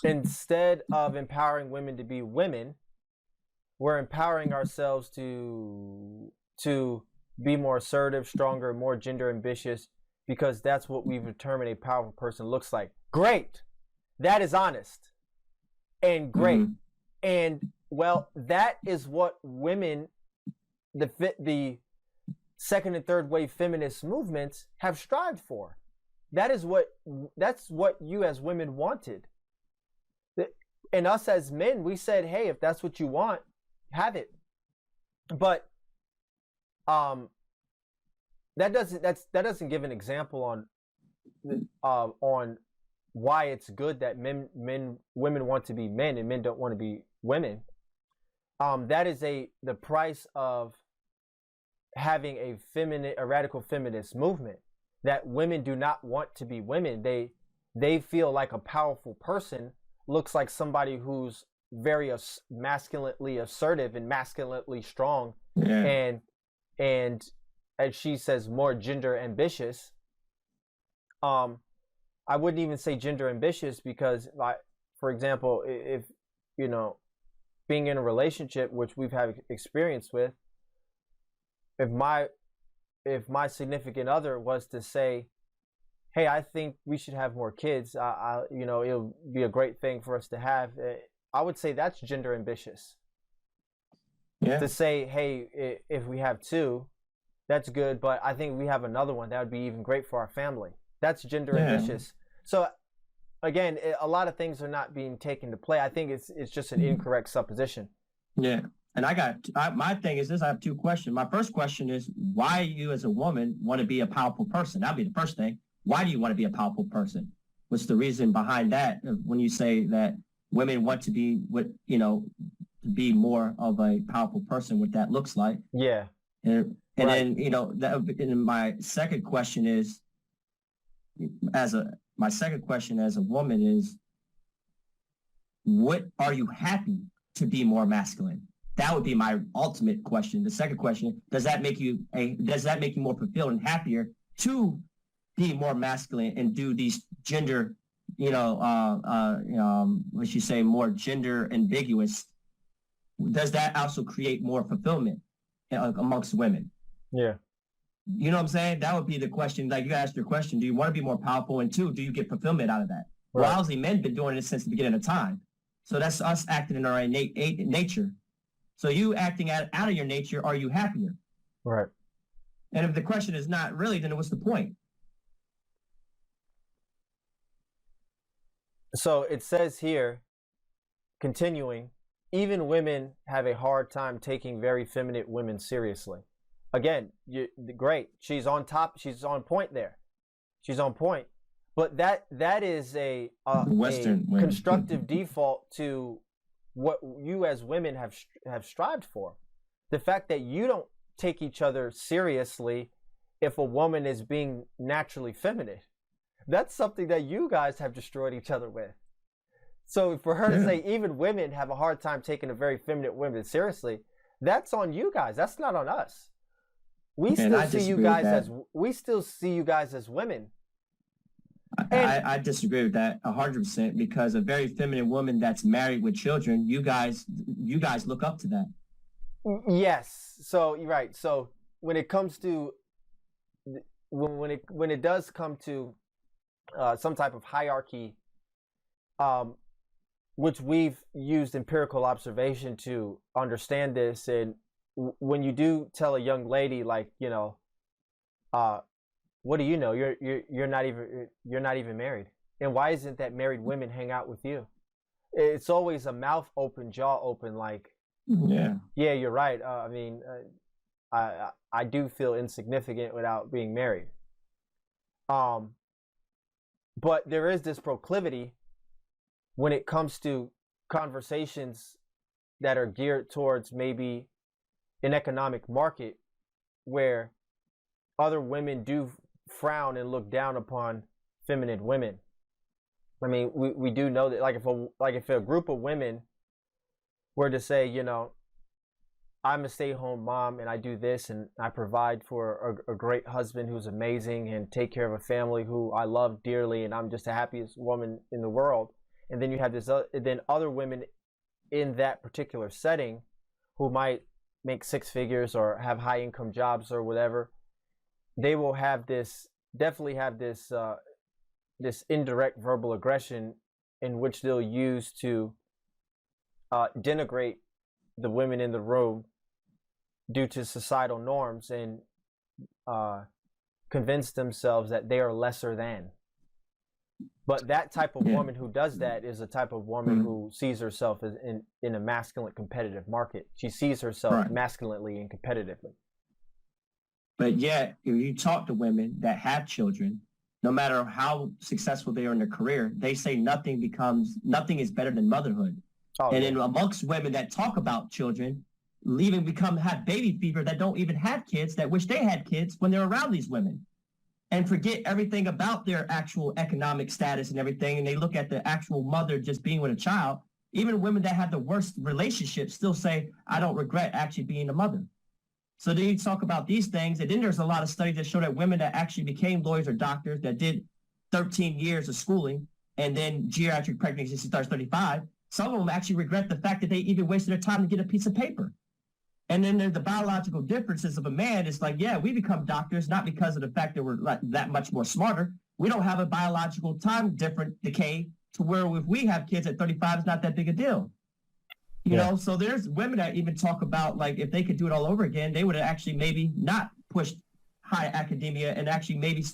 instead of empowering women to be women, we're empowering ourselves to be more assertive, stronger, more gender ambitious, because that's what we've determined a powerful person looks like. Great. That is honest and great. Mm-hmm. And well, that is what women, the second and third wave feminist movements have strived for. That's what you as women wanted. And us as men, we said, hey, if that's what you want, have it. But that doesn't give an example on why it's good that women want to be men and men don't want to be women. That is the price of having a radical feminist movement, that women do not want to be women. They feel like a powerful person looks like somebody who's very masculinely assertive and masculinely strong, and as she says, more gender ambitious. I wouldn't even say gender ambitious, because, like, for example, if being in a relationship, which we've had experience with, if my significant other was to say, hey, I think we should have more kids, it'll be a great thing for us to have, I would say that's gender ambitious. Yeah. To say, hey, if we have two, that's good, but I think we have another one, that would be even great for our family. That's gender ambitious. So again, a lot of things are not being taken to play. I think it's just an incorrect supposition. Yeah. And my thing is this, I have two questions. My first question is, why you as a woman want to be a powerful person? That'd be the first thing. Why do you want to be a powerful person? What's the reason behind that when you say that women want to be to be more of a powerful person, what that looks like? Yeah. And right. Then, my second question is, as a woman is, what are you happy to be more masculine? That would be my ultimate question. The second question, does that make you more fulfilled and happier to be more masculine and do these gender, what you say, more gender ambiguous? Does that also create more fulfillment amongst women? Yeah. You know what I'm saying? That would be the question. Like, you asked your question, do you want to be more powerful? And two, do you get fulfillment out of that? Right. Well, obviously, men have been doing it since the beginning of time. So that's us acting in our innate nature. So you acting out of your nature, are you happier? Right. And if the question is not really, then what's the point? So it says here, continuing, even women have a hard time taking very feminine women seriously. Again, great. She's on top. She's on point there. She's on point. But that is a constructive default to what you as women have strived for. The fact that you don't take each other seriously if a woman is being naturally feminine, that's something that you guys have destroyed each other with. So for her to say even women have a hard time taking a very feminine woman seriously, that's on you guys. That's not on us. We still see you guys as women. I disagree with that 100%, because a very feminine woman that's married with children, you guys look up to that. Yes. So you're right. So when it comes to when it does come to some type of hierarchy, which we've used empirical observation to understand this, and when you do tell a young lady, like, what do you know? You're not even married. And why isn't that married women hang out with you? It's always a mouth open, jaw open, like, yeah, you're right. I do feel insignificant without being married. But there is this proclivity when it comes to conversations that are geared towards maybe an economic market, where other women do frown and look down upon feminine women. I mean, we do know that, if a group of women were to say, I'm a stay-at-home mom and I do this and I provide for a great husband who's amazing and take care of a family who I love dearly and I'm just the happiest woman in the world, And then you have then other women in that particular setting who might make six figures or have high income jobs or whatever. They will definitely have this indirect verbal aggression in which they'll use to denigrate the women in the room due to societal norms and convince themselves that they are lesser than. But that type of woman who does that is a type of woman who sees herself as in a masculine competitive market. She sees herself masculinely and competitively. But yet, if you talk to women that have children, no matter how successful they are in their career, they say nothing is better than motherhood. Then amongst women that talk about children, even have baby fever, that don't even have kids, that wish they had kids when they're around these women, and forget everything about their actual economic status and everything, and they look at the actual mother just being with a child. Even women that have the worst relationships still say, I don't regret actually being a mother. So then you talk about these things, and then there's a lot of studies that show that women that actually became lawyers or doctors that did 13 years of schooling and then geriatric pregnancy starts 35, some of them actually regret the fact that they even wasted their time to get a piece of paper. And then there's the biological differences of a man. It's like, yeah, we become doctors not because of the fact that we're like that much more smarter. We don't have a biological time different decay to where if we have kids at 35, it's not that big a deal. You know, so there's women that even talk about, like, if they could do it all over again, they would have actually maybe not pushed high academia and actually maybe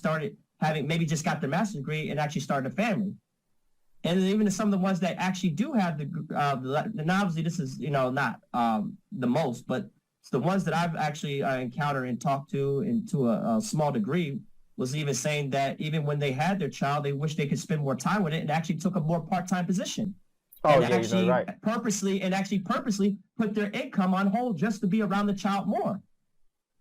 maybe just got their master's degree and actually started a family. And then even some of the ones that actually do have and obviously this is, not the most, but it's the ones that I've actually encountered and talked to, and to a small degree, was even saying that even when they had their child, they wish they could spend more time with it and actually took a more part-time position. Purposely put their income on hold just to be around the child more.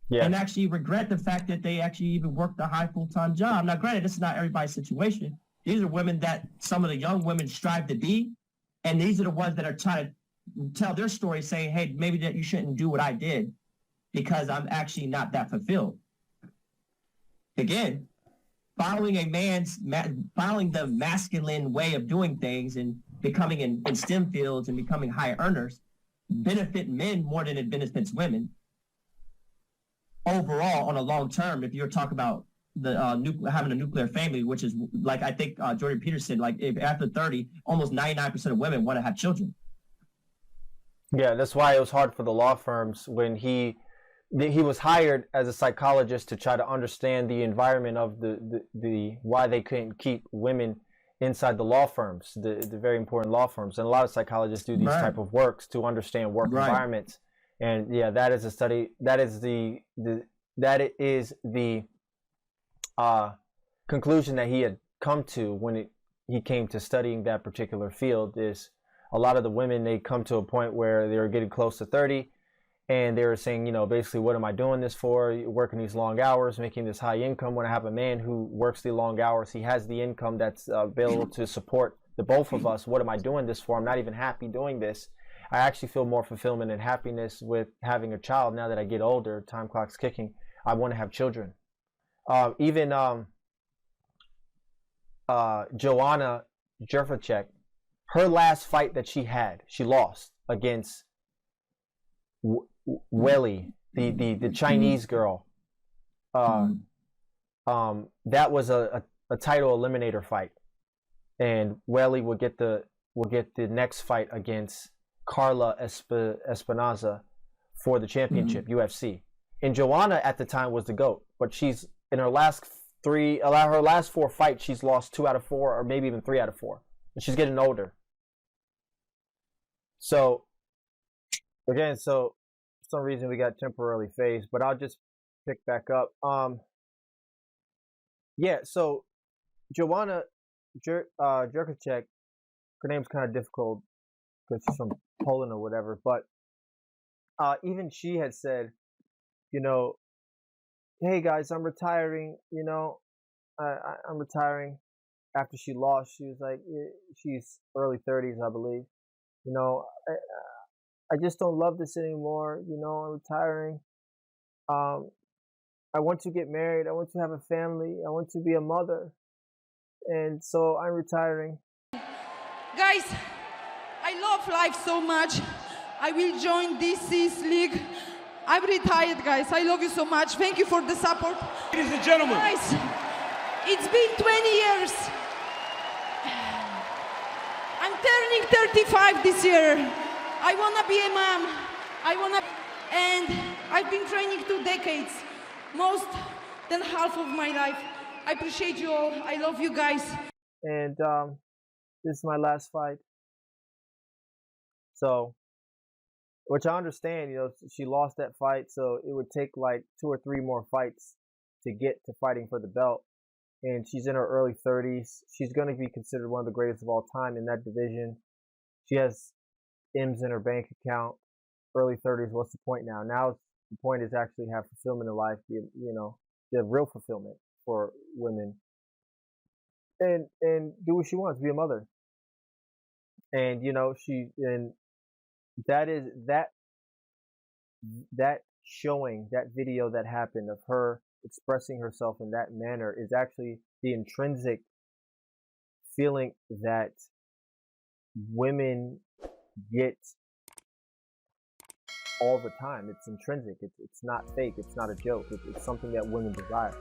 Yeah. And actually regret the fact that they actually even worked a high full-time job. Now, granted, this is not everybody's situation. These are women that some of the young women strive to be, and these are the ones that are trying to tell their story, saying, hey, maybe that you shouldn't do what I did because I'm actually not that fulfilled. Again, following the masculine way of doing things and becoming in STEM fields and becoming high earners benefit men more than it benefits women. Overall, on a long term, if you're talking about the having a nuclear family, which is like, I think Jordan Peterson, like if after 30, almost 99% of women want to have children. Yeah, that's why it was hard for the law firms when he was hired as a psychologist to try to understand the environment of the why they couldn't keep women inside the law firms, the very important law firms. And a lot of psychologists do these type of works to understand work environments. And yeah, that is a study. That is the conclusion that he had come to when he came to studying that particular field. Is a lot of the women, they come to a point where they're getting close to 30 and they were saying, basically, what am I doing this for? Working these long hours, making this high income. When I have a man who works the long hours, he has the income that's available to support the both of us. What am I doing this for? I'm not even happy doing this. I actually feel more fulfillment and happiness with having a child now that I get older. Time clock's kicking. I want to have children. Even Joanna Jędrzejczyk, her last fight that she had, she lost against Welly, the Chinese girl. That was a title eliminator fight, and Welly will get the next fight against Carla Espinoza for the championship, UFC. And Joanna at the time was the GOAT, but she's in her last 4 fights, she's lost 2 out of 4, or maybe even 3 out of 4. And she's getting older. So again, for some reason we got temporarily phased, but I'll just pick back up. So Joanna Jędrzejczyk, her name's kind of difficult because she's from Poland or whatever, but even she had said, hey guys, I'm retiring, I'm retiring. After she lost, she was like, she's early 30s, I believe. I just don't love this anymore. I'm retiring. I want to get married. I want to have a family. I want to be a mother. And so I'm retiring. Guys, I love life so much. I will join DC's league. I'm retired, guys. I love you so much. Thank you for the support. Ladies and gentlemen. Guys, it's been 20 years. I'm turning 35 this year. I want to be a mom. And I've been training 2 decades, most than half of my life. I appreciate you all. I love you guys. And this is my last fight. So, which I understand, you know, she lost that fight, so it would take like 2 or 3 more fights to get to fighting for the belt. And she's in her early 30s. She's going to be considered one of the greatest of all time in that division. She has M's in her bank account. Early 30s, what's the point now? Now the point is actually have fulfillment in life, you know, the real fulfillment for women. And do what she wants, be a mother. And you know, that is that showing, that video that happened of her expressing herself in that manner is actually the intrinsic feeling that women get all the time. It's intrinsic. It's not fake. It's not a joke. It's something that women desire.